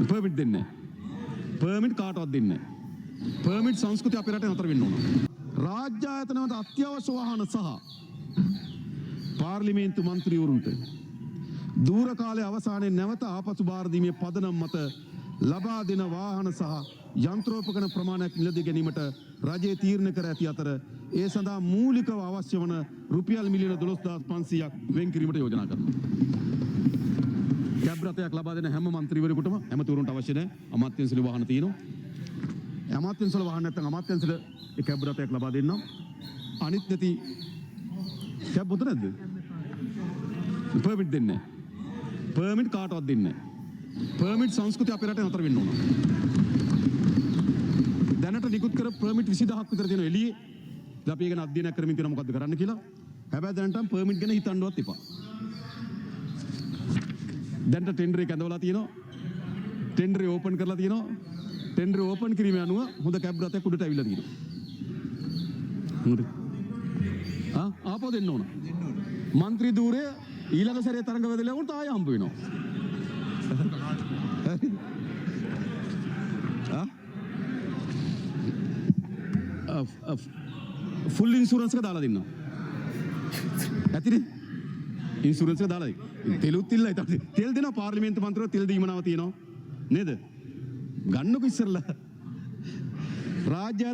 Permit දෙන්නේ නැහැ. Permit කාටවත් දෙන්නේ නැහැ. පර්මිට් සංස්කෘතිය අපේ රටේ නතර වෙන්න ඕන. රාජ්‍ය ආයතනවලට අත්‍යවශ්‍ය වාහන සහ පාර්ලිමේන්තු මන්ත්‍රීවරුන්ට දූර කාලයේ අවසානයේ නැවත ආපසු බාර දීමේ පදනම් මත ලබා දෙන වාහන සහ යන්ත්‍රෝපකරණ ප්‍රමාණයක් මිලදී ගැනීමට රජය තීරණය කර ඇති අතර ඒ සඳහා මූලිකව අවශ්‍ය වන රුපියල් මිලියන 12500ක් වෙන් කිරීමට යෝජනා කරනවා. කැබ් රථයක් ලබා දෙන හැම මන්ත්‍රීවරයෙකුටම ඇමතිවරුන්ට අවශ්‍ය නැහැ අමාත්‍යාංශවල වාහන තියෙනවා. අමාත්‍යාංශවල වාහන නැත්නම් අමාත්‍යාංශවල ඒ කැබ් රථයක් ලබා දෙන්නම්. අනිත් නැති කැබ් උත නැද්ද? පර්මිට් දෙන්නේ නැහැ. පර්මිට් කාටවත් දෙන්නේ නැහැ. පර්මිට් සංස්කෘතිය අපේ රටේ නතර වෙන්න ඕන. දැනට නිකුත් කර පර්මිට් 20000ක් විතර තියෙනවා එළියේ. ඉතින් අපි ඒක ගැන අධ්‍යයනය කරමින් තියෙනවා මොකද්ද කරන්න කියලා. හැබැයි දැනට පර්මිට් ගැන හිතන්නවත් එපා. දැනට ටෙන්ඩර් එක ඇඳවලා තියෙනවා. ටෙන්ඩර් එක ඕපන් කරලා තියෙනවා. ටෙන්ඩර් ඕපන් කිරීම අනුව හොඳ කැබ් රථයක් උඩට ඇවිල්ලා තියෙනවා. හොඳයි. ආපහු දෙන්න ඕන. මන්ත්‍රී ධූරය ඊළඟ සැරේ තරඟ වැදලා වුණත් ආයෙ හම්බ වෙනවා. ෆුල් ඉන්ෂුරන්ස් එක දාලා දෙන්නවා. ඇතිනේ? ඉන්ෂුරන්ස් එක දාලා දෙන්න. තෙලුත් ඉල්ලයි තමයි. තෙල් දෙනවා පාර්ලිමේන්තු මන්ත්‍රීව තෙල් දීමනාව තියෙනවා. නේද? ගන්නකො ඉස්සරලා. රාජ්‍ය